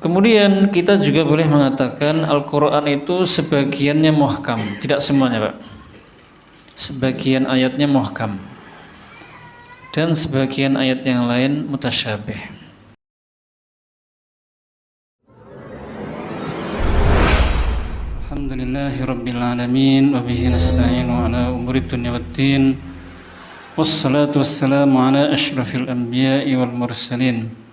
Kemudian kita juga boleh mengatakan Al-Quran itu sebagiannya muhkam, tidak semuanya Pak. Sebagian ayatnya muhkam dan sebagian ayat yang lain mutasyabih. Alhamdulillahirabbil alamin wa bihi nasta'inu ala umuri dunya waddin. Wassalatu wassalamu ala asyrafil anbiya'i wal mursalin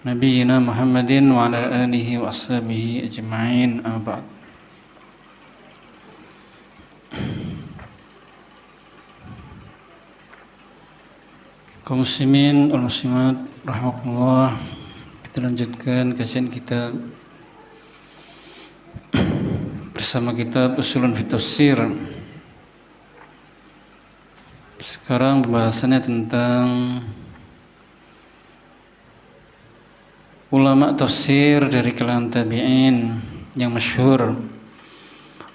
Nabiyyina Muhammadin wa ala alihi wa ashabihi ajma'in. Amma ba'd. Kaum muslimin wal muslimat rahimakumullah, kita lanjutkan kajian kita bersama kitab Ushulun fi Tafsir. Sekarang pembahasannya tentang ulama tafsir dari kalangan tabi'in yang masyhur,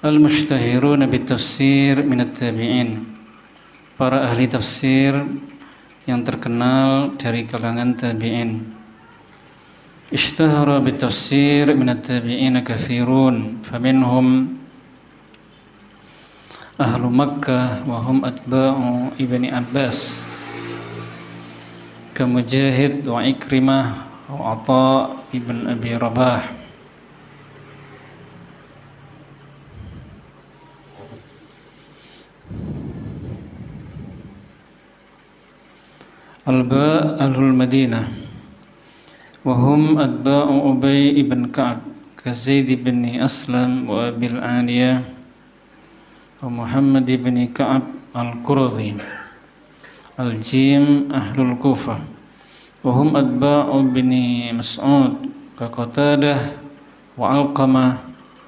al-mushtahiruna bitafsir minat tabi'in, para ahli tafsir yang terkenal dari kalangan tabi'in. Ishtahara bitafsir minat tabi'in katsirun, faminhum ahlu Makkah wa hum atba'u Ibni Abbas ka Mujahid wa Ikrimah wa Atha ibn Abi Rabah. Alba ahlul Madinah wa hum atba'u Ubay ibn Ka'ab ka Zaid ibn Aslam wa Abil Aliyah wa Muhammad ibn Ka'ab al-Qurazi. Al-Jim ahlul Kufah wa hum atba'u ibn Mas'ud ka Qatadah wa Alqamah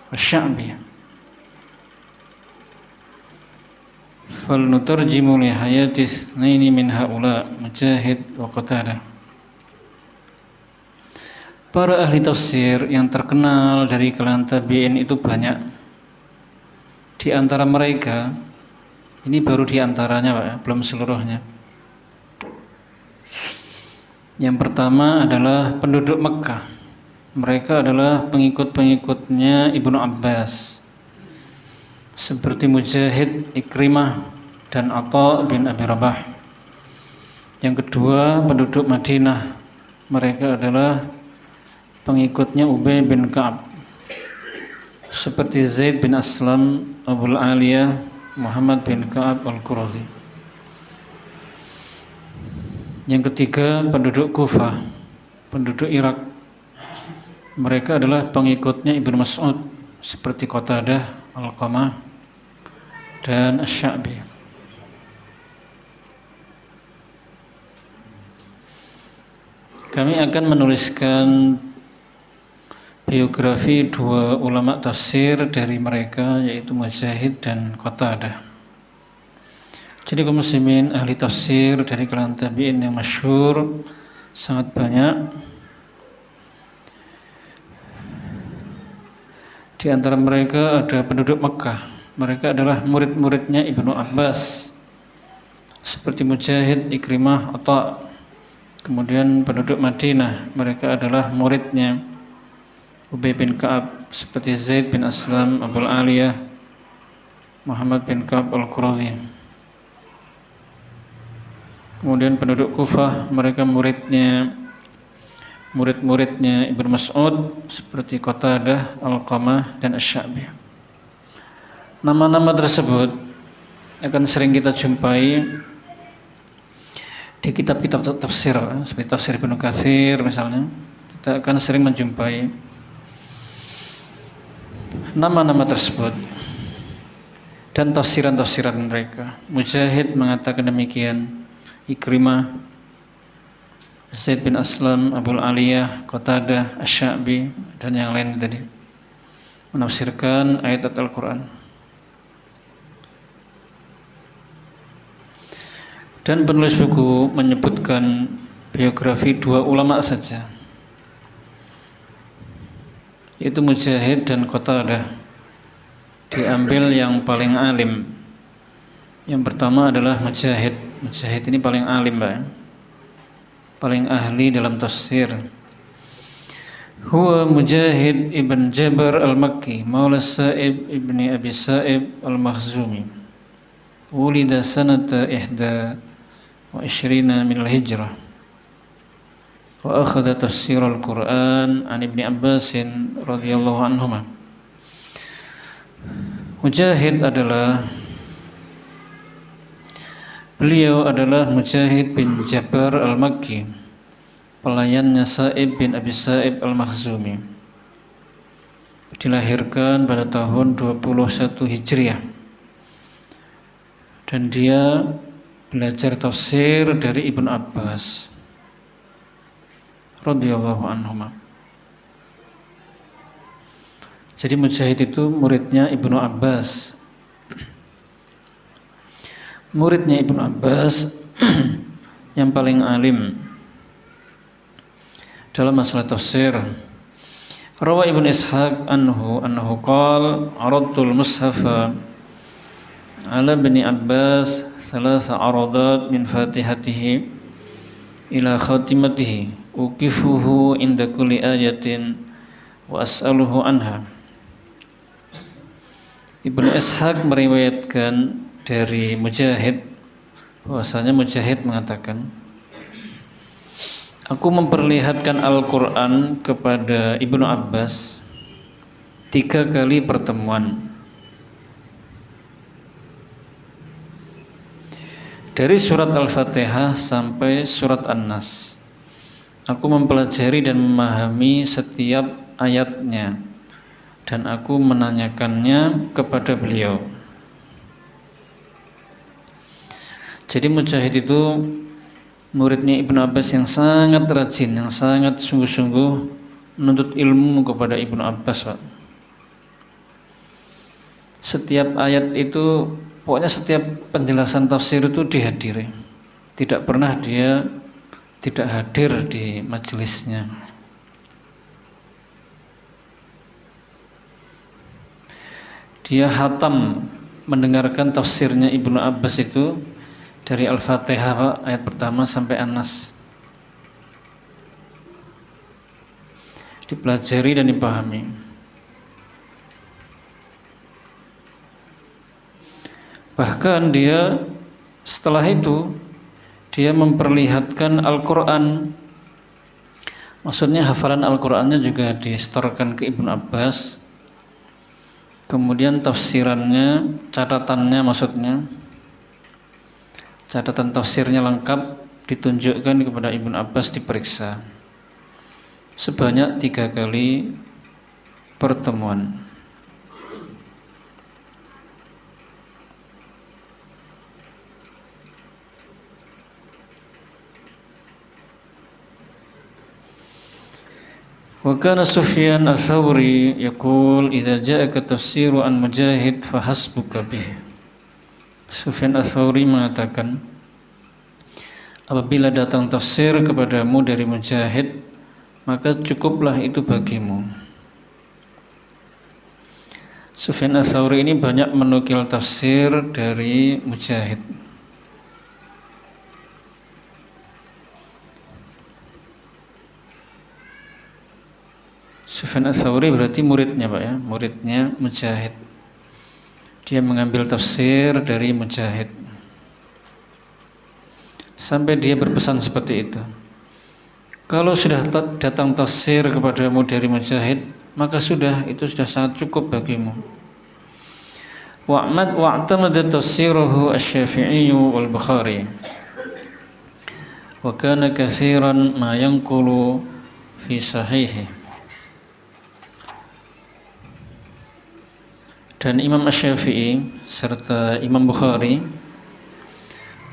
wa Sya'bi. Falnutarjimu li hayati itsnaini min haula, Mujahid wa Qatadah. Para ahli tafsir yang terkenal dari kalangan tabi'in itu banyak. Di antara mereka, ini baru di antaranya Pak, belum seluruhnya. Yang pertama adalah penduduk Mekkah. Mereka adalah pengikut-pengikutnya Ibnu Abbas, seperti Mujahid, Ikrimah, dan Atha bin Abi Rabah. Yang kedua, penduduk Madinah. Mereka adalah pengikutnya Ubay bin Ka'ab, seperti Zaid bin Aslam, Abul Aliyah, Muhammad bin Ka'ab al-Qurazi. Yang ketiga, penduduk Kufah, penduduk Irak. Mereka adalah pengikutnya Ibnu Mas'ud, seperti Qatadah, Alqamah, dan Asy-Sya'bi. Kami akan menuliskan biografi dua ulama tafsir dari mereka, yaitu Mujahid dan Qatadah. Jadi kaum muslimin, ahli tafsir dari kalangan tabi'in yang masyhur sangat banyak. Di antara mereka ada penduduk Mekkah. Mereka adalah murid-muridnya Ibnu Abbas, seperti Mujahid, Ikrimah, Atha. Kemudian penduduk Madinah, mereka adalah muridnya Ubay bin Ka'ab, seperti Zaid bin Aslam, Abul Aliyah, Muhammad bin Ka'ab al-Qurazi. Kemudian penduduk Kufah, mereka murid-muridnya Ibnu Mas'ud, seperti Qatadah, Alqamah, dan Asy-Sya'bi. Nama-nama tersebut akan sering kita jumpai di kitab-kitab tafsir, seperti tafsir Ibnu Katsir misalnya. Kita akan sering menjumpai nama-nama tersebut dan tafsiran-tafsiran mereka. Mujahid mengatakan demikian, Ikrimah, Zaid bin Aslam, Abul Aliyah, Qatadah, Asy-Sya'bi, dan yang lain tadi menafsirkan ayat Al-Quran. Dan penulis buku menyebutkan biografi dua ulama saja, yaitu Mujahid dan Qatadah. Diambil yang paling alim. Yang pertama adalah Mujahid. Mujahid ini paling alim, Pak, paling ahli dalam tafsir. Huwa Mujahid ibn Jabar al-Makki Maula Sa'ib ibni Abi Sa'ib al-Makhzumi Wulida sanata ihda wa ishrina min al-hijrah wa akhadha tafsir al-Quran an Ibni Abbasin radhiyallahu anhuma. Mujahid beliau adalah Mujahid bin Jabar al-Makki, pelayannya Sa'ib bin Abi Sa'ib al-Makhzumi. Dilahirkan pada tahun 21 Hijriah. Dan dia belajar tafsir dari Ibnu Abbas radhiyallahu anhuma. Jadi Mujahid itu muridnya Ibnu Abbas. Muridnya Ibnu Abbas yang paling alim dalam masalah tafsir. Rawa Ibnu Ishaq annahu qala aradtul mushafa ala Ibni Abbas thalatha aradat min fatihatihi ila khatimatihi uqifuhu inda kulli ayatin wa as'aluhu anha. Ibnu Ishaq meriwayatkan dari Mujahid bahwasanya Mujahid mengatakan, aku memperlihatkan Al-Quran kepada Ibnu Abbas 3 kali pertemuan. Dari surat Al-Fatihah sampai surat An-Nas. Aku mempelajari dan memahami setiap ayatnya, dan aku menanyakannya kepada beliau. Jadi Mujahid itu muridnya Ibnu Abbas yang sangat rajin, yang sangat sungguh-sungguh menuntut ilmu kepada Ibnu Abbas, Pak. Setiap ayat itu, pokoknya setiap penjelasan tafsir itu dihadiri. Tidak pernah dia tidak hadir di majelisnya. Dia hatam mendengarkan tafsirnya Ibnu Abbas itu dari Al-Fatihah ayat pertama sampai An-Nas. Dipelajari dan dipahami. Bahkan dia setelah itu dia memperlihatkan Al-Quran. Maksudnya hafalan Al-Qurannya juga disetorkan ke Ibnu Abbas. Kemudian tafsirannya, catatannya maksudnya, catatan tafsirnya lengkap ditunjukkan kepada Ibnu Abbas, diperiksa sebanyak 3 kali pertemuan. Wa kana Sufyan ats-Tsauri yaqul idza ja'aka tafsiru an Mujahid fahasbuka bih. Sufyan ats-Tsauri mengatakan, apabila datang tafsir kepadamu dari Mujahid, maka cukuplah itu bagimu. Sufyan ats-Tsauri ini banyak menukil tafsir dari Mujahid. Sufyan ats-Tsauri berarti muridnya, Pak ya, muridnya Mujahid. Dia mengambil tafsir dari Mujahid. Sampai dia berpesan seperti itu. Kalau sudah datang tafsir kepadamu dari Mujahid, maka itu sudah sangat cukup bagimu. Wa'tamada tafsirahu asy-Syafi'i wal Bukhari. Wa kana katsiran ma yanqulu fi sahihi. Dan Imam Asy-Syafi'i serta Imam Bukhari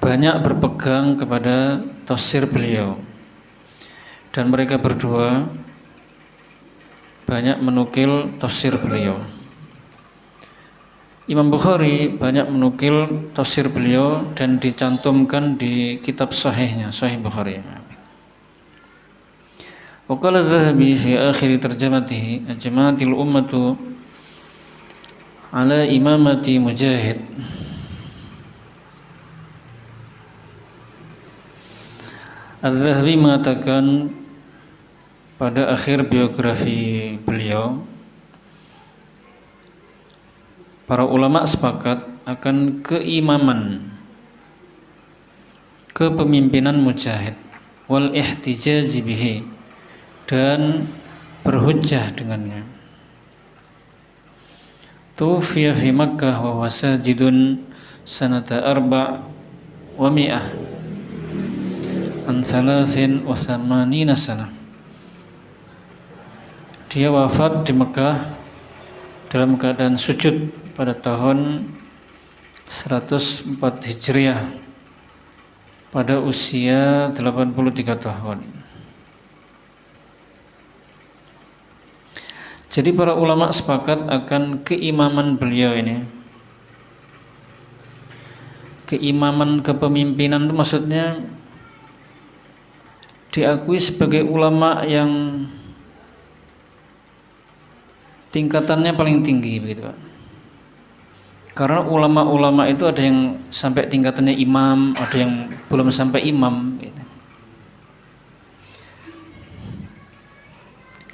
banyak berpegang kepada tafsir beliau, dan mereka berdua banyak menukil tafsir beliau. Imam Bukhari banyak menukil tafsir beliau dan dicantumkan di kitab sahihnya, Sahih Bukhari. Wa qala Adz-Dzahabi fi akhir tarjamatihi ajma'atil ummatu ala imamati Mujahid. Adz-Dzahabi mengatakan pada akhir biografi beliau, para ulama sepakat akan keimaman, kepemimpinan Mujahid, wal ihtijaj bihi, dan berhujjah dengannya. Tufiya fi Makkah wa wasajidun sanata wa mi'ah an thalathin wa thamanina sana. Dia wafat di Mekah dalam keadaan sujud pada tahun 104 Hijriah pada usia 83 tahun. Jadi para ulama sepakat akan keimaman beliau ini. Keimaman kepemimpinan itu maksudnya diakui sebagai ulama yang tingkatannya paling tinggi begitu, Pak. Karena ulama-ulama itu ada yang sampai tingkatannya imam, ada yang belum sampai imam gitu.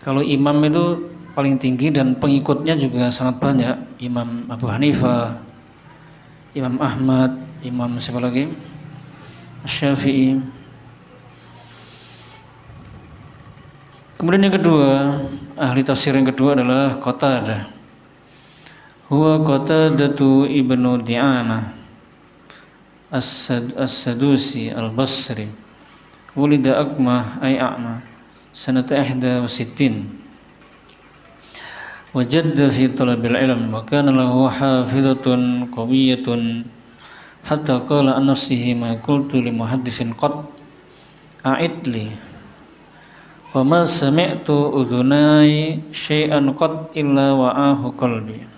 Kalau imam itu paling tinggi dan pengikutnya juga sangat banyak. Imam Abu Hanifah, Imam Ahmad, Imam siapa lagi? Syafi'i. Kemudian yang kedua, ahli tafsir yang kedua adalah Qatadah. Huwa Qatadatu ibnu Di'amah As-Sadusi Al-Basri. Wulida Akmah ay A'ma sanata 61. Wajadda fi talabil ilm wa kana lahu hafizatun qawiyatun hatta qala an nafsihi ma qultu li muhaddithin qad a'id li wa ma sami'tu udhunai syai'an qad illa wa'ahu qalbi.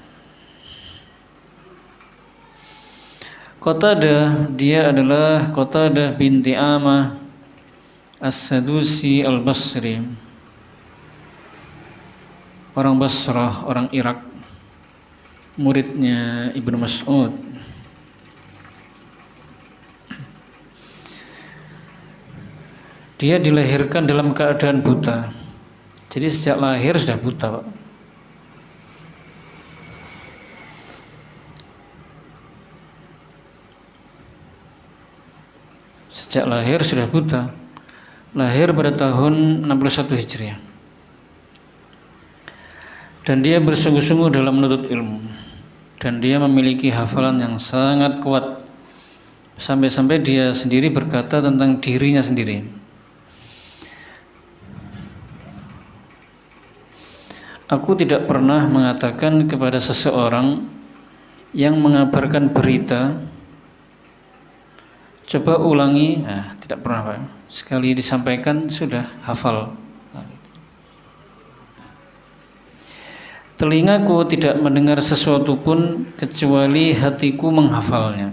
Qatadah, dia adalah Qatadah binti Amah As-Sadusi Al-Basri, orang Basrah, orang Irak, muridnya Ibnu Mas'ud. Dia dilahirkan dalam keadaan buta. Jadi sejak lahir sudah buta, Pak. Sejak lahir sudah buta. Lahir pada tahun 61 Hijriah. Dan dia bersungguh-sungguh dalam menuntut ilmu. Dan dia memiliki hafalan yang sangat kuat. Sampai-sampai dia sendiri berkata tentang dirinya sendiri. Aku tidak pernah mengatakan kepada seseorang yang mengabarkan berita, coba ulangi, tidak pernah, Pak. Sekali disampaikan sudah hafal. Telingaku tidak mendengar sesuatu pun kecuali hatiku menghafalnya.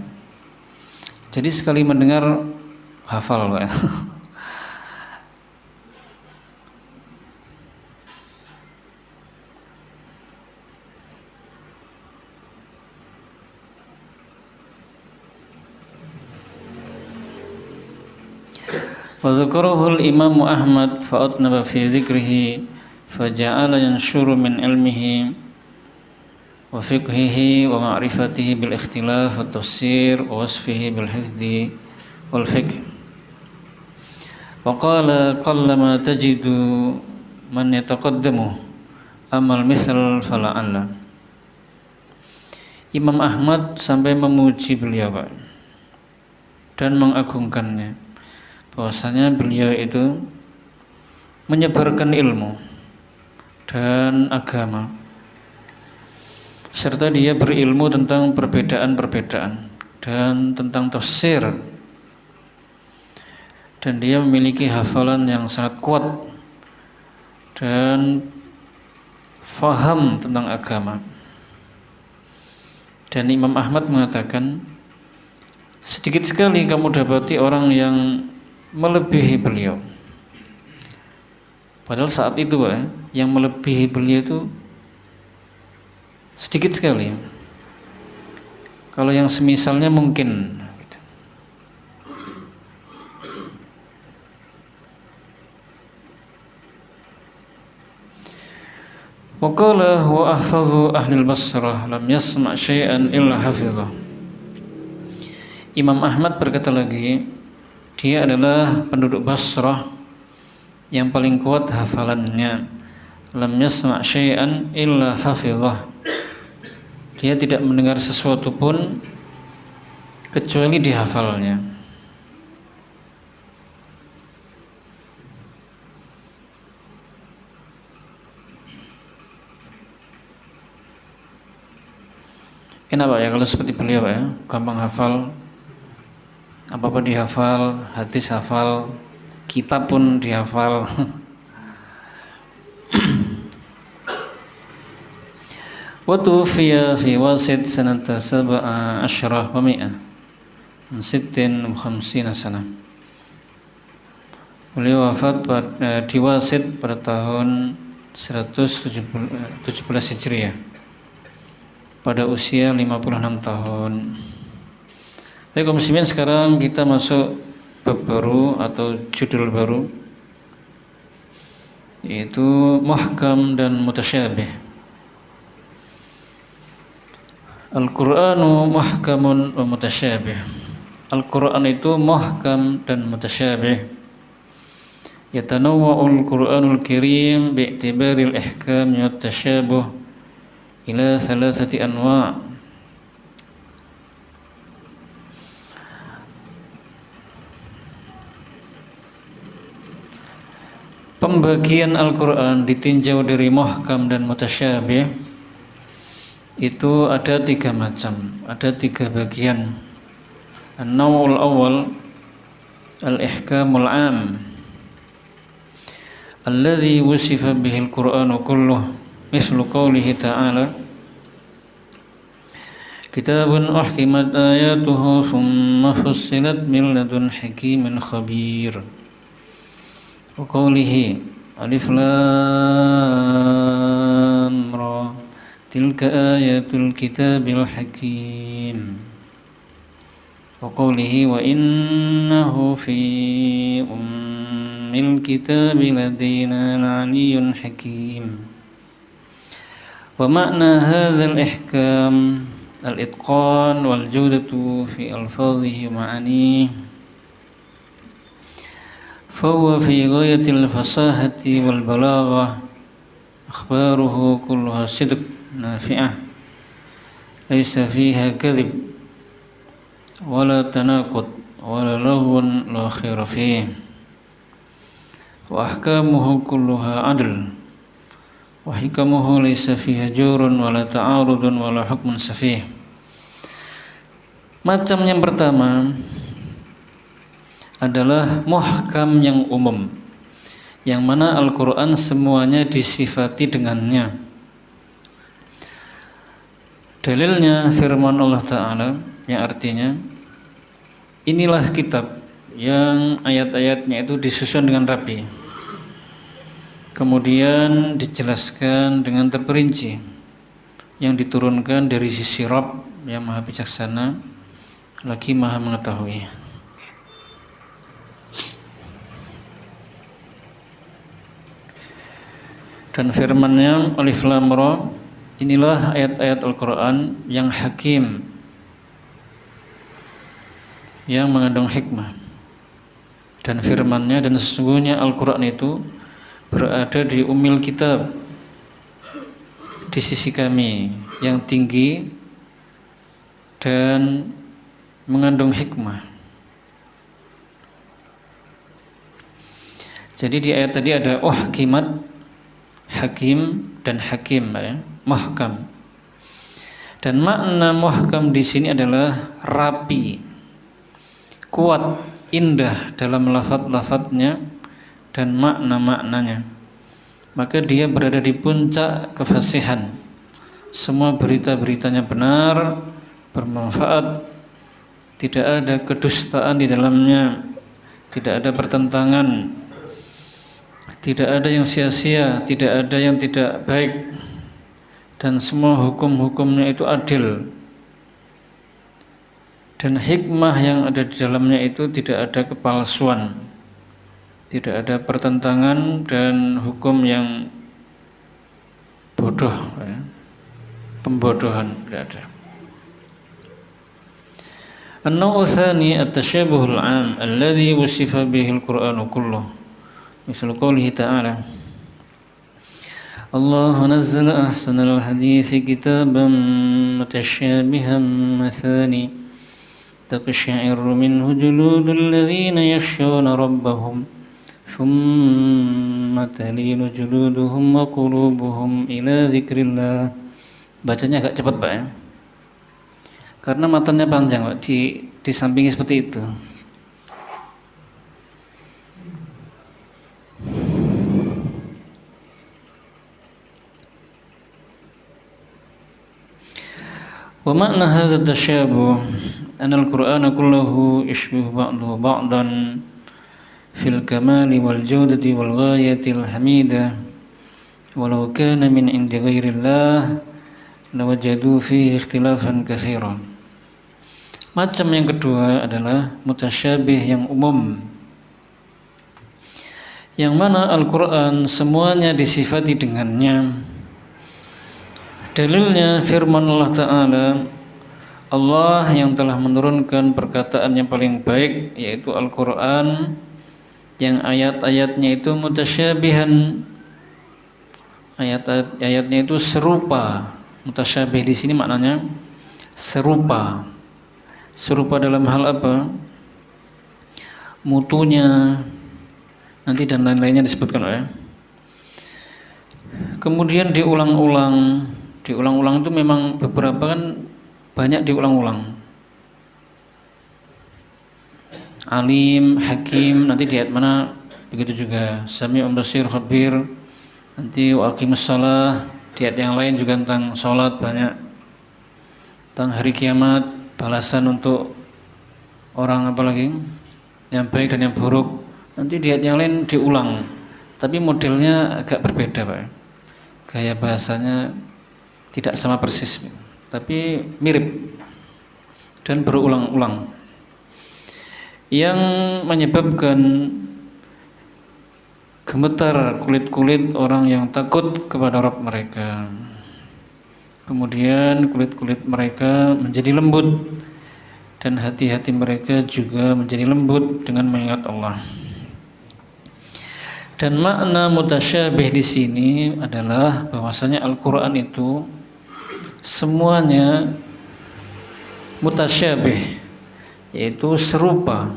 Jadi sekali mendengar hafal, Pak. Wa dzakarahu al-Imam Ahmad fa atnaba fi dzikrihi faja'ala yanshuru min ilmihi wa fiqhihi wa ma'rifatihi bil ikhtilaf wa tafsir wa wasfihi bil hifdhi wal fiqh. Wa qala qallama tajidu man yataqaddamu amal misal fala'alla. Imam Ahmad sampai memuji beliau, Pak, dan mengagungkannya, bahwasanya beliau itu menyebarkan ilmu dan agama, serta dia berilmu tentang perbedaan-perbedaan dan tentang tafsir, dan dia memiliki hafalan yang sangat kuat dan faham tentang agama. Dan Imam Ahmad mengatakan, sedikit sekali kamu dapati orang yang melebihi beliau. Padahal saat itu, yang melebihi beliau itu sedikit sekali. Kalau yang semisalnya mungkin. Wa qala huwa ahfadhu ahli al-Basrah lam yasma' syai'an illa hafidhah. Imam Ahmad berkata lagi, dia adalah penduduk Basrah yang paling kuat hafalannya. Lam yasma' syai'an illa hafidhah. Dia tidak mendengar sesuatu pun kecuali dihafalnya. Kenapa ya kalau seperti beliau ya, gampang hafal, apa-apa dihafal, hadis hafal, kitab pun dihafal. Wa tufiya fi Wasit sanata 17 wa 100 min 56 sana. Beliau wafat di Wasit pada tahun 117 Hijriah pada usia 56 tahun. Baik kaum muslimin, sekarang kita masuk bab baru atau judul baru, yaitu muhkam dan mutasyabih. Al-Qur'anu muhkamun wa mutasyabih. Al-Qur'an itu muhkam dan mutasyabih. Yatanawwa'ul Qur'anul Karim bi'tibaril ihkam wa tasyabuh ila 3 anwa'. Pembagian Al-Quran ditinjau dari muhkam dan mutasyabih itu ada 3 macam, ada 3 bagian. An-naw'ul awal al-ihkamul 'am alladhi wusifa bihil Qur'anu kulluh, mislu qawlihi ta'ala kitabun uhkimat ayatuhu thumma fussilat min ladun hakimin khabir. Wa qawlihi alif lam ra tilka ayatul kitabil hakim. Wa qawlihi wa innahu fi ummil kitabi ladaina al-aliyyun hakim. Wa ma'na hadzal ihkam al-itqan wal jawdatu fi alfadhihi wa ma'anihi. فهو في غاية الفصاحة والبلاغة أخباره كلها صدق نافعة ليس فيها كذب ولا تناقض ولا لغو لا خير فيه وأحكامه كلها عدل وحكمه ليس فيها جور ولا تعارض ولا حكم سفيه. Macam yang pertama adalah muhkam yang umum, yang mana Al-Quran semuanya disifati dengannya. Dalilnya firman Allah Ta'ala yang artinya inilah kitab yang ayat-ayatnya itu disusun dengan rapi, kemudian dijelaskan dengan terperinci, yang diturunkan dari sisi Rabb yang maha bijaksana lagi maha mengetahui. Dan firman-Nya alif lam ra, inilah ayat-ayat Al-Quran yang hakim, yang mengandung hikmah. Dan firman-Nya, dan sesungguhnya Al-Quran itu berada di umil kitab, di sisi kami yang tinggi dan mengandung hikmah. Jadi di ayat tadi ada uhkimat, hakim dan hakim ya, muhkam. Dan makna muhkam di sini adalah rapi, kuat, indah dalam lafaz-lafaznya dan makna-maknanya. Maka dia berada di puncak kefasihan. Semua berita-beritanya benar, bermanfaat, tidak ada kedustaan di dalamnya, tidak ada pertentangan, tidak ada yang sia-sia, tidak ada yang tidak baik, dan semua hukum-hukumnya itu adil. Dan hikmah yang ada di dalamnya itu tidak ada kepalsuan, tidak ada pertentangan dan hukum yang bodoh ya. Pembodohan tidak ada. An-naw'u tsani at-tasyabuhul 'am alladhi wusifa bihi al-Qur'anu kulluh. Misal qoulihi ta'ala Allah nazzala ahsanal hadithi kitaban mutasyabihan mathani taqsha'iru minhu juludul ladzina yakhshawna rabbahum thumma talinu juluduhum wa qulubuhum ila dzikrillah. Bacanya agak cepat Pak ya, karena matanya panjang Pak, di sampingnya seperti itu. Wa makna hadha tasyabuh anna al-Qur'ana kulluhu yashbihu ba'dahu ba'dan fil kamali wal jawdati wal ghayati al hamidah walau kana min indi ghairillah lawajadu fihi ikhtilafan katsiran. Macam yang kedua adalah mutasyabih yang umum, yang mana Al-Quran semuanya disifati dengannya. Dalilnya firman Allah Ta'ala, Allah yang telah menurunkan perkataan yang paling baik, yaitu Al-Quran, yang ayat-ayatnya itu mutasyabihan, ayat-ayatnya itu serupa. Mutasyabih di sini maknanya serupa. Serupa dalam hal apa? Mutunya, nanti dan lain-lainnya disebutkan ya. Kemudian diulang-ulang itu memang beberapa kan banyak diulang-ulang. Alim, Hakim, nanti di ayat mana begitu juga. Sami'un Basir, Khabir, nanti wa aqimus shalah. Di ayat yang lain juga tentang sholat banyak, tentang hari kiamat, balasan untuk orang apalagi yang baik dan yang buruk. Nanti di ayat yang lain diulang, tapi modelnya agak berbeda Pak. Gaya bahasanya tidak sama persis, tapi mirip dan berulang-ulang, yang menyebabkan gemetar kulit-kulit orang yang takut kepada Rabb mereka. Kemudian kulit-kulit mereka menjadi lembut dan hati-hati mereka juga menjadi lembut dengan mengingat Allah. Dan makna mutasyabih di sini adalah bahwasanya Al-Quran itu semuanya mutasyabih, yaitu serupa.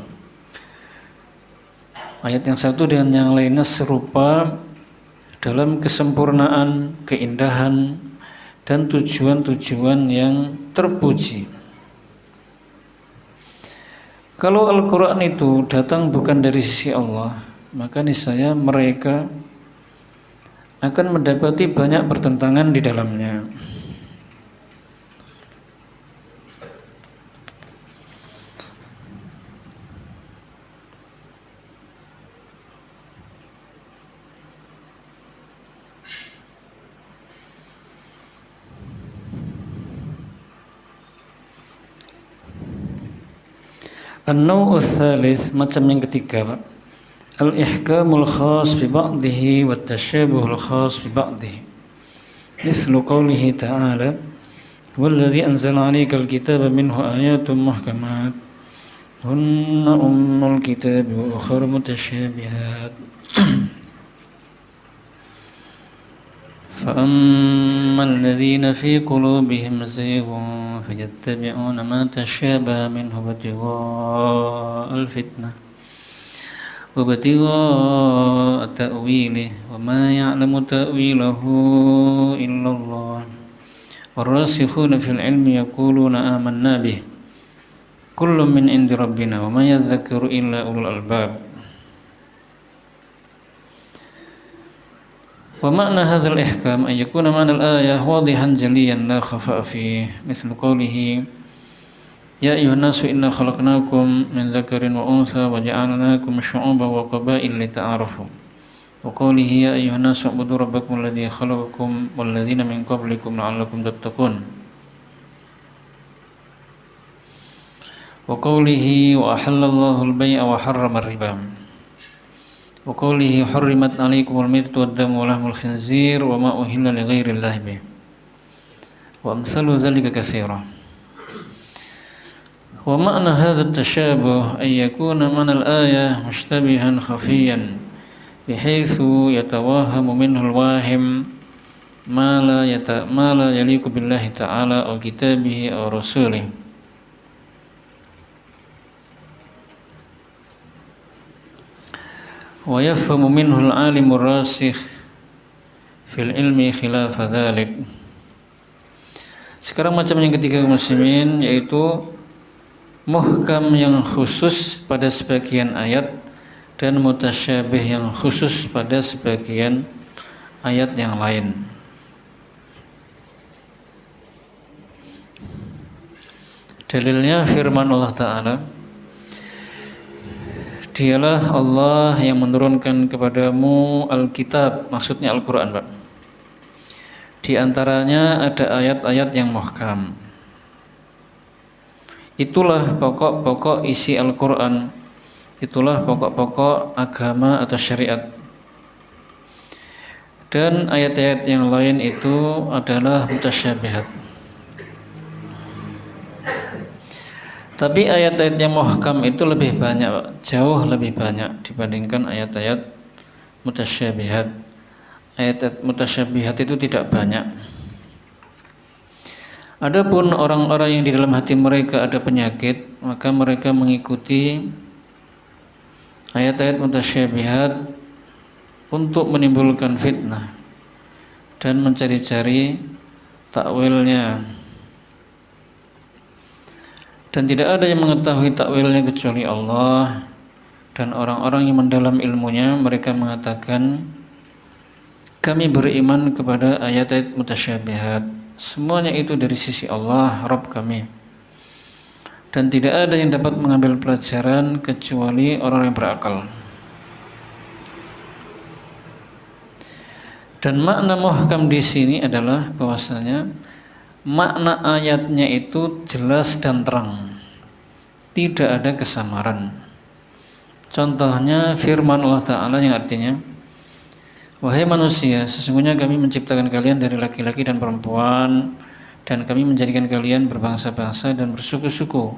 Ayat yang satu dengan yang lainnya serupa dalam kesempurnaan, keindahan, dan tujuan-tujuan yang terpuji. Kalau Al-Quran itu datang bukan dari sisi Allah, maka niscaya mereka akan mendapati banyak pertentangan di dalamnya. An-naw'u tsalits, macam yang ketiga, al-ihkamul khas bi ba'dihi wa tasyabuhul khas bi ba'dihi. Mislu qoulihi ta'ala, "Wallazi anzala 'alaikal kitaba minhu ayatun muhkamat, hunna ummul kitabi wa ukhra mutasyabihat." فأما الذين في قلوبهم زيغ فيتبعون ما تشابه منه ابتغاء الفتنة وابتغاء تأويله وما يعلم تأويله إلا الله والراسخون في العلم يقولون آمنا به كل من عند ربنا وما يذكر إلا أولو الألباب. ومعنى هذا الإحكام أن يكون معنى الآية واضحا جليا لا خفاء فيه، مثل قوله يا أيها الناس إنا خلقناكم من ذكر وأنثى وجعلناكم شعوبا وقبائل لتعارفوا، وقوله يا أيها الناس اعبدوا ربكم الذي خلقكم والذين من قبلكم لعلكم تتقون، وقوله وأحل الله البيع وحرم الربا. wa qawlihi hurrimat 'alaikumul maytatu wad-damu wa lahmul khinzir wa ma uhilla li ghairillahi bih wa amsalu dzalika katsira. Wa ma'na hadha at-tashabuh ay yakuna ma'na al-ayah mushtabihan khafiyan bihaythu yatawahamu minhu al-wahim ma la yaliqu billahi ta'ala aw kitabihi aw rasulih. Wa yafhamu minhu al-'alimu ar-rasikh fil ilmi khilafa dzalik. Sekarang macam yang ketiga muslimin, yaitu muhkam yang khusus pada sebagian ayat dan mutasyabih yang khusus pada sebagian ayat yang lain. Dalilnya firman Allah Ta'ala, dialah Allah yang menurunkan kepadamu Alkitab, maksudnya Al-Quran, Pak. Di antaranya ada ayat-ayat yang muhkam. Itulah pokok-pokok isi Al-Quran. Itulah pokok-pokok agama atau syariat. Dan ayat-ayat yang lain itu adalah mutasyabihat. Tapi ayat-ayat yang muhkam itu lebih banyak, Pak. Jauh lebih banyak dibandingkan ayat-ayat mutasyabihat. Ayat mutasyabihat itu tidak banyak. Adapun orang-orang yang di dalam hati mereka ada penyakit, maka mereka mengikuti ayat-ayat mutasyabihat untuk menimbulkan fitnah dan mencari-cari takwilnya. Dan tidak ada yang mengetahui takwilnya kecuali Allah. Dan orang-orang yang mendalam ilmunya, mereka mengatakan, kami beriman kepada ayat-ayat mutasyabihat. Semuanya itu dari sisi Allah, Rabb kami. Dan tidak ada yang dapat mengambil pelajaran kecuali orang yang berakal. Dan makna muhkam di sini adalah bahwasanya makna ayatnya itu jelas dan terang. Tidak ada kesamaran. Contohnya firman Allah Ta'ala yang artinya, wahai manusia, sesungguhnya kami menciptakan kalian dari laki-laki dan perempuan, dan kami menjadikan kalian berbangsa-bangsa dan bersuku-suku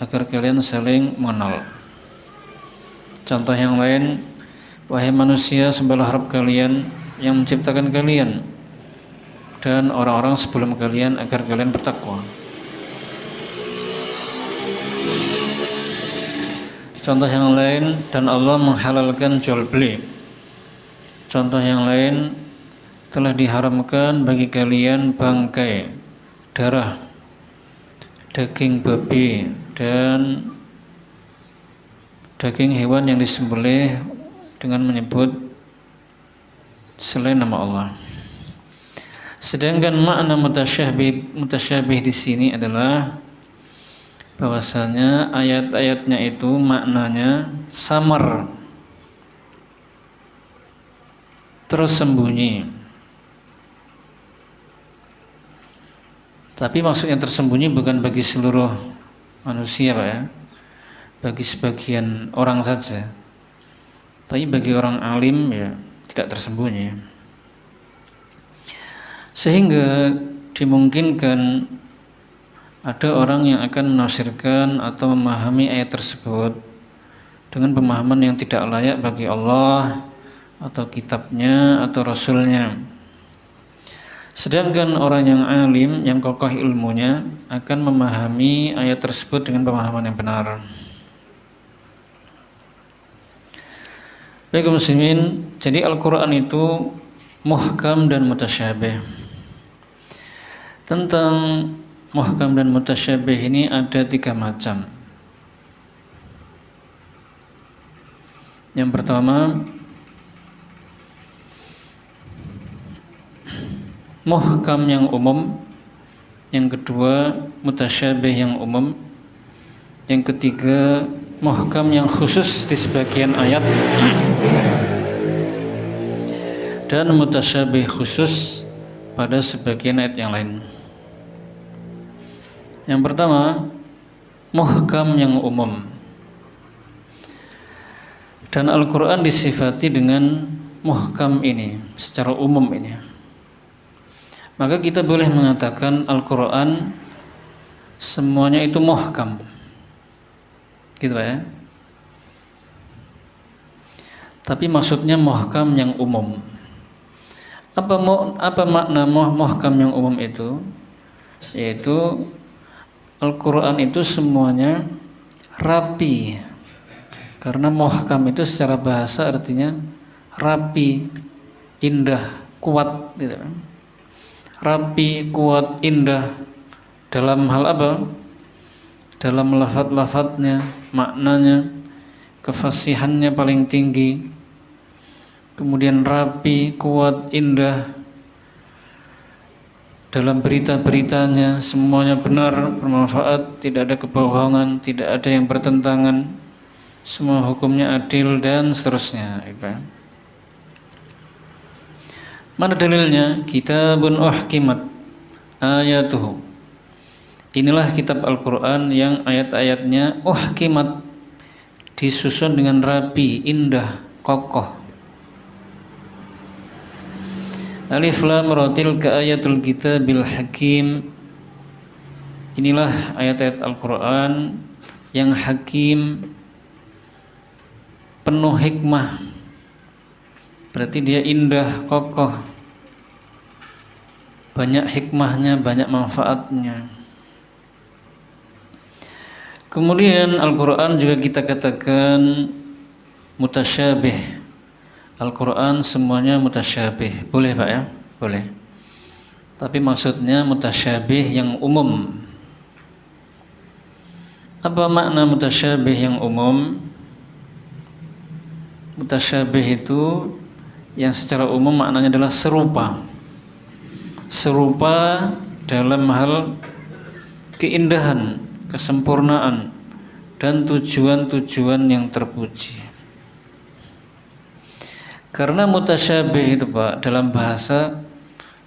agar kalian saling mengenal. Contoh yang lain, wahai manusia, sembahlah Rabb kalian yang menciptakan kalian dan orang-orang sebelum kalian agar kalian bertakwa. Contoh yang lain, dan Allah menghalalkan jual beli. Contoh yang lain, telah diharamkan bagi kalian bangkai, darah, daging babi, dan daging hewan yang disembelih dengan menyebut selain nama Allah. Sedangkan makna mutasyabih di sini adalah bahwasanya ayat-ayatnya itu maknanya samar, tersembunyi. Tapi maksudnya tersembunyi bukan bagi seluruh manusia, Pak, ya. Bagi sebagian orang saja. Tapi bagi orang alim ya tidak tersembunyi. Sehingga dimungkinkan ada orang yang akan menafsirkan atau memahami ayat tersebut dengan pemahaman yang tidak layak bagi Allah atau kitabnya atau rasulnya. Sedangkan orang yang alim, yang kokoh ilmunya akan memahami ayat tersebut dengan pemahaman yang benar. Baik muslimin, jadi Al-Quran itu muhkam dan mutasyabih. Tentang muhkam dan mutasyabih ini ada 3 macam. Yang pertama, muhkam yang umum. Yang kedua, mutasyabih yang umum. Yang ketiga, muhkam yang khusus di sebagian ayat dan mutasyabih khusus pada sebagian ayat yang lain. Yang pertama, muhkam yang umum. Dan Al-Quran disifati dengan muhkam ini secara umum ini. Maka kita boleh mengatakan Al-Quran semuanya itu muhkam, gitu ya. Tapi maksudnya muhkam yang umum. Apa makna muhkam yang umum itu? Yaitu Al-Quran itu semuanya rapi. Karena muhkam itu secara bahasa artinya rapi, indah, kuat gitu. Rapi, kuat, indah dalam hal apa? Dalam lafaz-lafaznya, maknanya, kefasihannya paling tinggi. Kemudian rapi, kuat, indah dalam berita-beritanya, semuanya benar, bermanfaat, tidak ada kebohongan, tidak ada yang bertentangan, semua hukumnya adil dan seterusnya. Mana dalilnya? Kitabun uhkimat ayatuhu. Inilah kitab Al-Quran yang ayat-ayatnya uhkimat, disusun dengan rapi, indah, kokoh. Alif lam ra tilka ayatul kitabil hakim. Inilah ayat-ayat Al-Quran yang hakim, penuh hikmah. Berarti dia indah, kokoh, banyak hikmahnya, banyak manfaatnya. Kemudian Al-Quran juga kita katakan mutasyabih. Al-Quran semuanya mutasyabih. Boleh Pak ya? Boleh. Tapi maksudnya mutasyabih yang umum. Apa makna mutasyabih yang umum? Mutasyabih itu yang secara umum maknanya adalah serupa. Serupa dalam hal keindahan, kesempurnaan, dan tujuan-tujuan yang terpuji. Karena mutasyabih itu Pak, dalam bahasa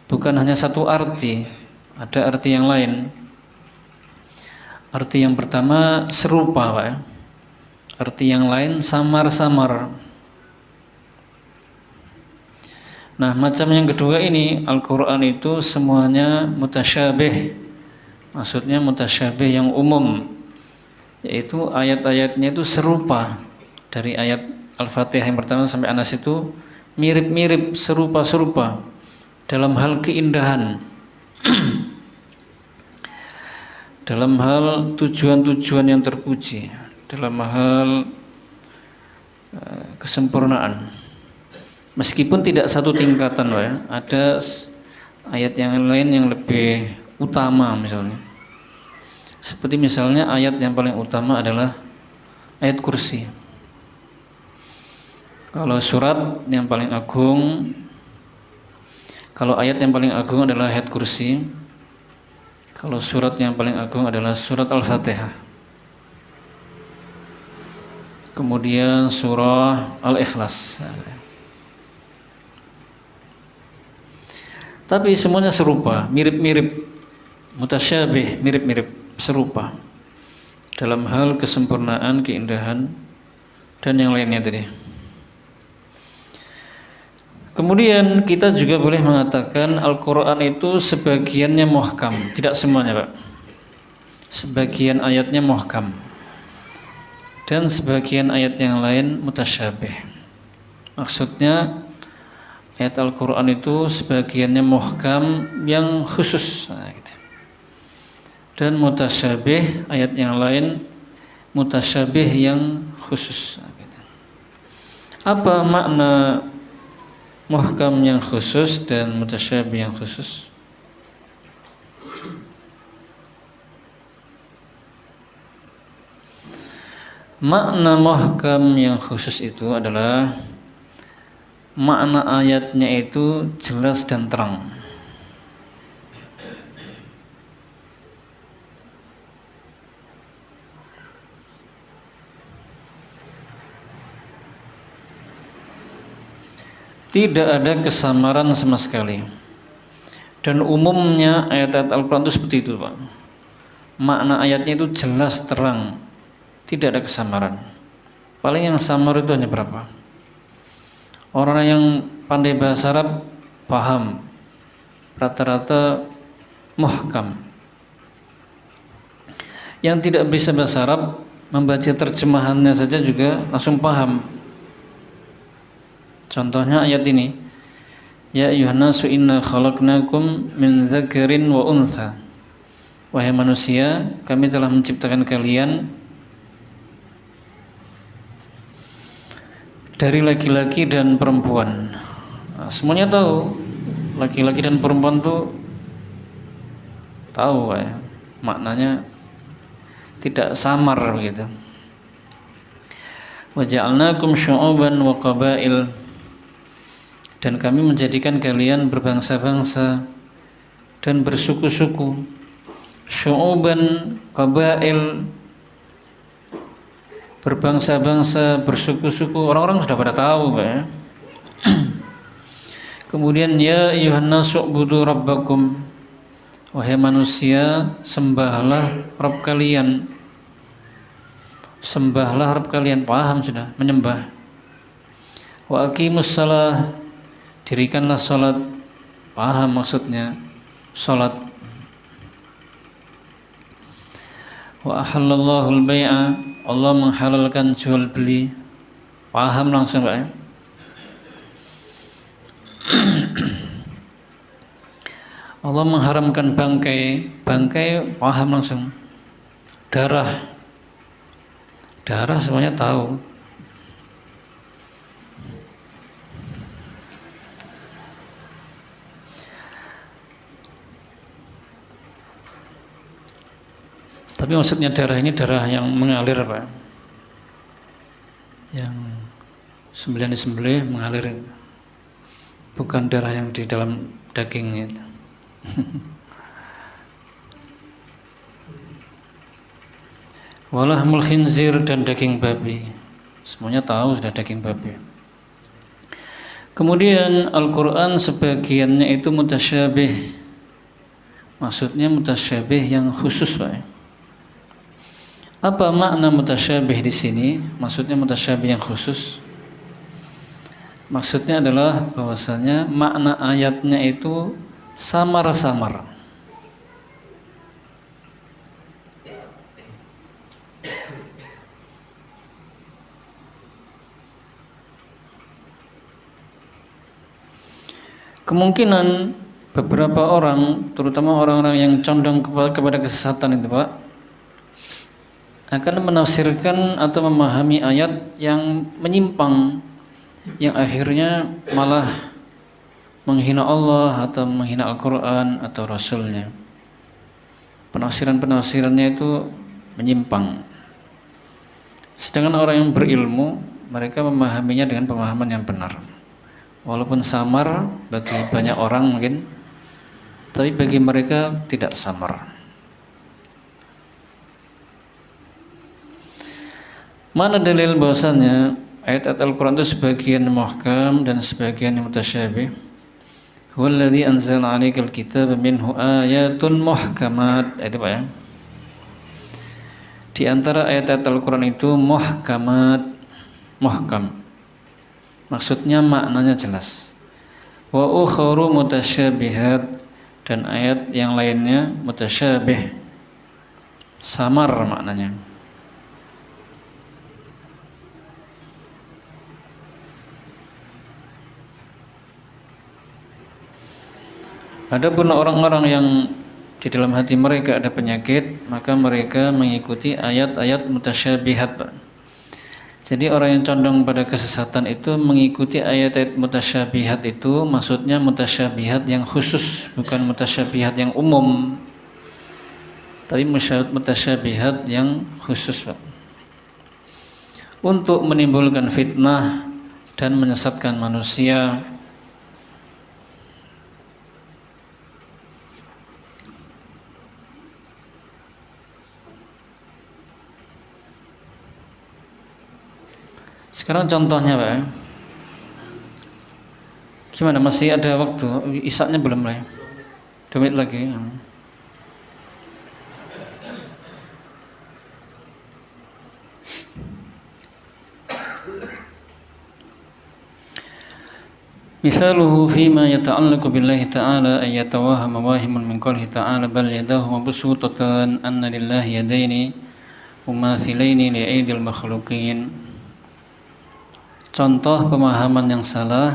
bukan hanya satu arti, ada arti yang lain. Arti yang pertama serupa Pak ya. Arti yang lain samar-samar. Nah, macam yang kedua ini, Al-Quran itu semuanya mutasyabih. Maksudnya mutasyabih yang umum, yaitu ayat-ayatnya itu serupa. Dari ayat Al-Fatihah yang pertama sampai An-Nas itu mirip-mirip, serupa-serupa dalam hal keindahan, dalam hal tujuan-tujuan yang terpuji, dalam hal kesempurnaan. Meskipun tidak satu tingkatan, ya. Ada ayat yang lain yang lebih utama misalnya. Seperti misalnya ayat yang paling utama adalah ayat kursi. Kalau surat yang paling agung, kalau ayat yang paling agung adalah ayat kursi. Kalau surat yang paling agung adalah surat Al-Fatihah. Kemudian surah Al-Ikhlas. Tapi semuanya serupa, mirip-mirip, mutasyabih, mirip-mirip, serupa dalam hal kesempurnaan, keindahan, dan yang lainnya tadi. Kemudian kita juga boleh mengatakan Al-Quran itu sebagiannya muhkam, tidak semuanya Pak. Sebagian ayatnya muhkam, dan sebagian ayat yang lain mutasyabih. Maksudnya ayat Al-Quran itu sebagiannya muhkam yang khusus, dan mutasyabih ayat yang lain mutasyabih yang khusus. Apa makna muhkam yang khusus dan mutasyabih yang khusus? Makna muhkam yang khusus itu adalah makna ayatnya itu jelas dan terang. Tidak ada kesamaran sama sekali. Dan umumnya ayat-ayat Al-Quran itu seperti itu Pak. Makna ayatnya itu jelas terang, tidak ada kesamaran. Paling yang samar itu hanya berapa? Orang yang pandai bahasa Arab paham, rata-rata muhkam. Yang tidak bisa bahasa Arab, membaca terjemahannya saja juga langsung paham. Contohnya ayat ini, ya ayyuhan nasu inna khalaqnakum min dzakarin wa untha. Wahai manusia, kami telah menciptakan kalian dari laki-laki dan perempuan. Nah, semuanya tahu laki-laki dan perempuan tuh tahu ya, maknanya tidak samar begitu. Wa ja'alnakum syu'uban wa qabail, dan kami menjadikan kalian berbangsa-bangsa dan bersuku-suku. Syu'uban, qabail, berbangsa-bangsa, bersuku-suku, orang-orang sudah pada tahu Pak ya. Kemudian ya ayyuhan nasu ubudu rabbakum, wahai manusia, sembahlah Rabb kalian. Sembahlah Rabb kalian, paham sudah, menyembah. Wa aqimus shalah, dirikanlah salat, paham maksudnya salat. Wa ahallallahu al-bai'a, Allah menghalalkan jual beli, paham langsung Pak ya. Allah mengharamkan bangkai, bangkai paham langsung. Darah, darah semuanya tahu. Tapi maksudnya darah ini darah yang mengalir Pak, yang disembelih mengalir, bukan darah yang di dalam daging itu. Walahmul khinzir, dan daging babi, semuanya tahu sudah daging babi. Kemudian Al-Quran sebagiannya itu mutasyabih, maksudnya mutasyabih yang khusus Pak. Apa makna mutasyabih di sini? Maksudnya mutasyabih yang khusus. Maksudnya adalah bahwasanya makna ayatnya itu samar-samar. Kemungkinan beberapa orang, terutama orang-orang yang condong kepada kesesatan itu Pak, akan menafsirkan atau memahami ayat yang menyimpang, yang akhirnya malah menghina Allah atau menghina Al-Quran atau Rasulnya. Penafsirannya itu menyimpang. Sedangkan orang yang berilmu, mereka memahaminya dengan pemahaman yang benar. Walaupun samar bagi banyak orang mungkin, tapi bagi mereka tidak samar. Mana dalil bahwasanya ayat-ayat Al-Quran itu sebagian muhkam dan sebagian mutasyabih? Huwallazi anzala 'alaikal kitaba minhu ayatun muhkamat. Itu Pak ya. Di antara ayat-ayat Al-Quran itu muhkamat, muhkam. Maksudnya maknanya jelas. Wa ukharu mutasyabihat, dan ayat yang lainnya mutasyabih, samar maknanya. Adapun orang-orang yang di dalam hati mereka ada penyakit, maka mereka mengikuti ayat-ayat mutasyabihat Pak. Jadi orang yang condong pada kesesatan itu mengikuti ayat-ayat mutasyabihat itu, maksudnya mutasyabihat yang khusus, bukan mutasyabihat yang umum, tapi mutasyabihat yang khusus Pak, untuk menimbulkan fitnah dan menyesatkan manusia. Sekarang contohnya Pak, gimana, masih ada waktu? Isaknya belum lah ya, 2 menit lagi. Misaluhu fima yata'allaqu billahi ta'ala ay yatawahhama wahimun min qawlihi ta'ala bal yadahu mabsutatan anna lillahi yadaini mumathilaini li aidil makhluqin. Contoh pemahaman yang salah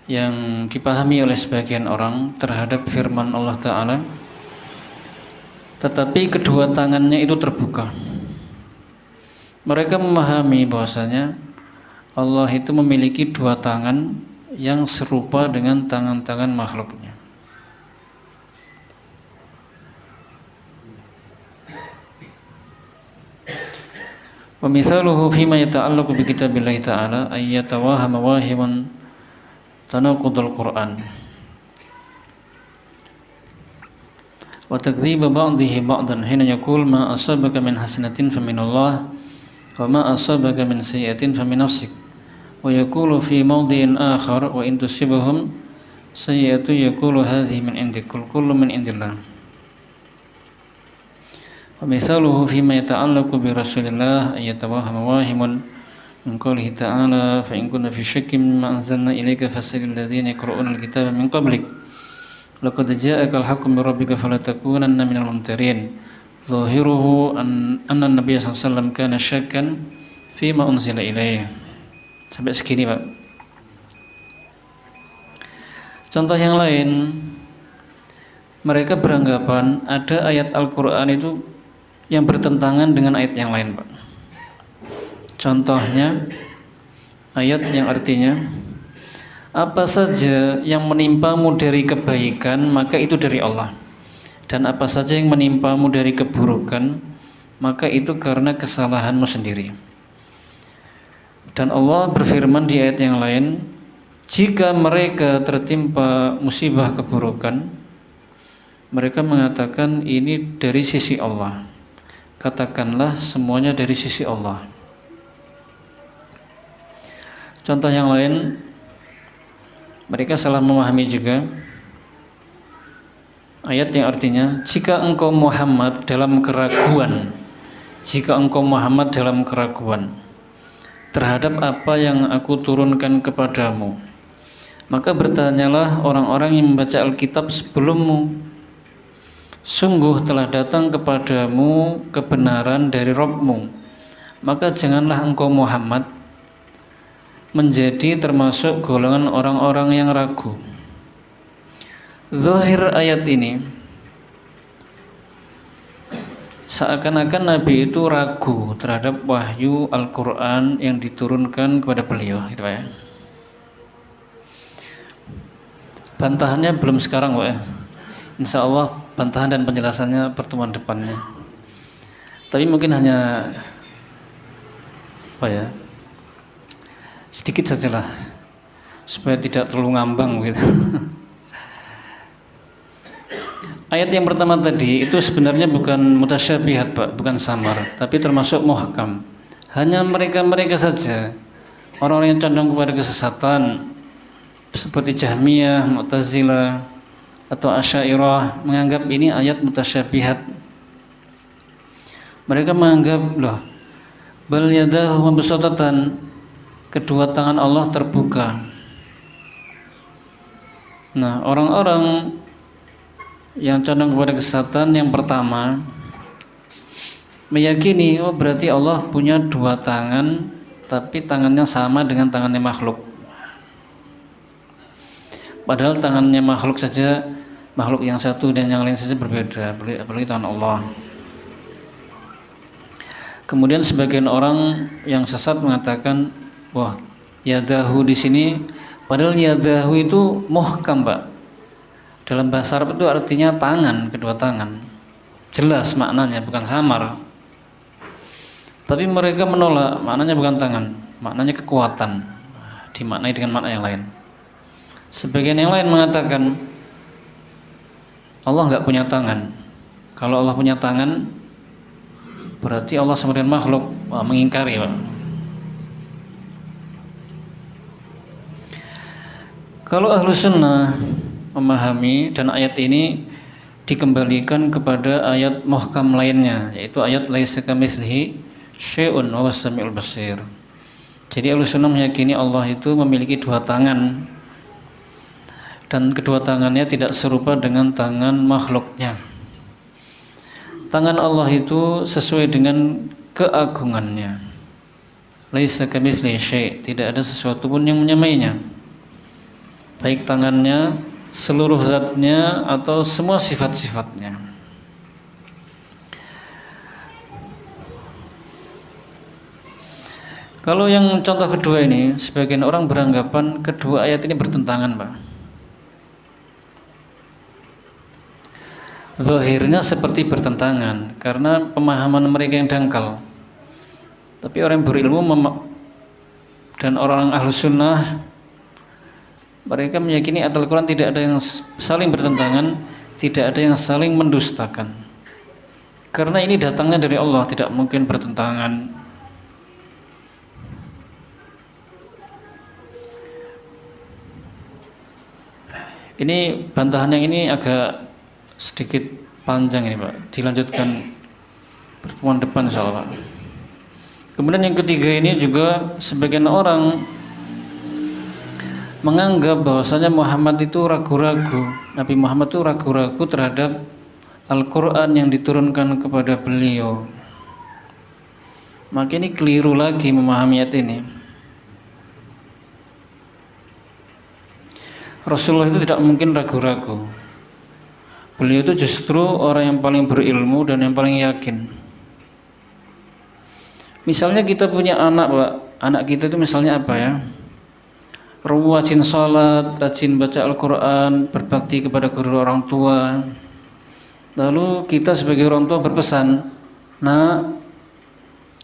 yang dipahami oleh sebagian orang terhadap firman Allah Ta'ala, tetapi kedua tangannya itu terbuka. Mereka memahami bahwasanya Allah itu memiliki dua tangan yang serupa dengan tangan-tangan makhluknya. Wa mithaluhu fima yata'allaqu bi kitabillahi ta'ala ay yatawahhama wahimun tanaqudul Qur'an wa takdziba ba'dihi ba'dan hina yaqul ma asabaka min hasanatin faminallah wa ma asabaka min sayyi'atin famin nafsik wa yaqulu fi mawdhi'in akhar wa in tusibhum sayyi'atu yaqulu hadhihi min indik kullu min indillah. Wa mithaluhu fima yata'allaqu bi rasulillah ay yatawahhama wahimun min qawlihi ta'ala fa in kunta fi syakkin mimma anzalna ilayka fas'alil ladzina yaqra'una al-kitaba min qablik laqad ja'aka al-haqqu min rabbika fala takunanna minal mumtarin. Zahiruhu anna Nabi sallallahu alaihi wasallam kana syakkan fima unzila ilaihi. Sampai segini, Pak. Contoh yang lain, mereka beranggapan ada ayat Al-Qur'an itu yang bertentangan dengan ayat yang lain, Pak. Contohnya ayat yang artinya apa saja yang menimpamu dari kebaikan maka itu dari Allah, dan apa saja yang menimpamu dari keburukan maka itu karena kesalahanmu sendiri. Dan Allah berfirman di ayat yang lain, jika mereka tertimpa musibah keburukan, mereka mengatakan ini dari sisi Allah. Katakanlah semuanya dari sisi Allah. Contoh yang lain, mereka salah memahami juga ayat yang artinya jika engkau Muhammad dalam keraguan terhadap apa yang aku turunkan kepadamu, maka bertanyalah orang-orang yang membaca Alkitab sebelummu, sungguh telah datang kepadamu kebenaran dari Rabbmu, maka janganlah engkau Muhammad menjadi termasuk golongan orang-orang yang ragu. Zahir ayat ini seakan-akan Nabi itu ragu terhadap wahyu Al-Quran yang diturunkan kepada beliau, gitu Pak ya. Bantahannya belum sekarang, Pak ya. Insya Allah bantahan dan penjelasannya pertemuan depannya. Tapi mungkin hanya apa ya, sedikit sajalah supaya tidak terlalu ngambang gitu. Ayat yang pertama tadi itu sebenarnya bukan mutasyabihat, Pak, bukan samar, tapi termasuk muhkam. Hanya mereka-mereka saja, orang-orang yang condong kepada kesesatan seperti Jahmiyah, Mu'tazilah atau Asy'ariyah menganggap ini ayat mutasyabihat. Mereka menganggap, loh, bal yadahu mabsutatan, kedua tangan Allah terbuka. Nah, orang-orang yang condong kepada kesesatan yang pertama meyakini, oh berarti Allah punya dua tangan, tapi tangannya sama dengan tangannya makhluk. Padahal tangannya makhluk saja, makhluk yang satu dan yang lain saja berbeda, apalagi tangan Allah. Kemudian sebagian orang yang sesat mengatakan, wah, yadahu di sini, padahal yadahu itu muhkam, Pak. Dalam bahasa Arab itu artinya tangan, kedua tangan. Jelas maknanya, bukan samar. Tapi mereka menolak, maknanya bukan tangan, maknanya kekuatan. Dimaknai dengan makna yang lain. Sebagian yang lain mengatakan Allah nggak punya tangan. Kalau Allah punya tangan, berarti Allah sama dengan makhluk. Wah, mengingkari, Pak. Kalau ahlu sunnah memahami dan ayat ini dikembalikan kepada ayat muhkam lainnya, yaitu ayat laisa kamitslihi syai'un wa huwas samiul basir. Jadi Ahlussunnah meyakini Allah itu memiliki dua tangan, dan kedua tangannya tidak serupa dengan tangan makhluknya. Tangan Allah itu sesuai dengan keagungannya. Laisa kamitslihi syai', tidak ada sesuatu pun yang menyamainya. Baik tangannya, seluruh zatnya, atau semua sifat-sifatnya. Kalau yang contoh kedua ini, sebagian orang beranggapan kedua ayat ini bertentangan, Pak. Zahirnya seperti bertentangan karena pemahaman mereka yang dangkal. Tapi orang yang berilmu dan orang Ahlus Sunnah, mereka meyakini ayat Al-Quran tidak ada yang saling bertentangan, tidak ada yang saling mendustakan. Karena ini datangnya dari Allah, tidak mungkin bertentangan. Ini bantahan yang ini agak sedikit panjang ini, Pak. Dilanjutkan pertemuan depan insyaallah, Pak. Kemudian yang ketiga ini juga sebagian orang menganggap bahwasanya Muhammad itu ragu-ragu. Nabi Muhammad itu ragu-ragu terhadap Al-Quran yang diturunkan kepada beliau. Maka ini keliru lagi memahami ayat ini. Rasulullah itu tidak mungkin ragu-ragu. Beliau itu justru orang yang paling berilmu dan yang paling yakin. Misalnya kita punya anak, Pak. Anak kita itu misalnya apa ya? Rajin sholat, rajin baca Al-Quran, berbakti kepada guru orang tua. Lalu kita sebagai orang tua berpesan, "Nak,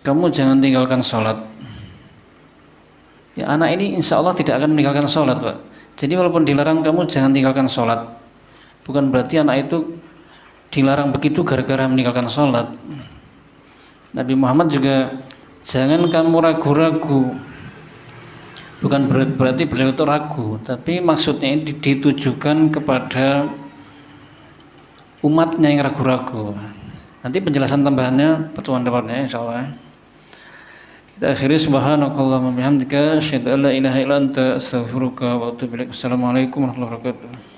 kamu jangan tinggalkan sholat." Ya, anak ini insya Allah tidak akan meninggalkan sholat, Pak. Jadi walaupun dilarang, kamu jangan tinggalkan sholat. Bukan berarti anak itu dilarang begitu gara-gara meninggalkan sholat. Nabi Muhammad juga jangan kamu ragu-ragu. Bukan berarti beliau itu ragu, tapi maksudnya ini ditujukan kepada umatnya yang ragu-ragu. Nanti penjelasan tambahannya pertemuan depannya insyaallah. Kita akhiri subhanakallahumma bihamdika asyhadu an la ilaha illa anta astaghfiruka wa atubu ilaik. Assalamualaikum warahmatullahi wabarakatuh.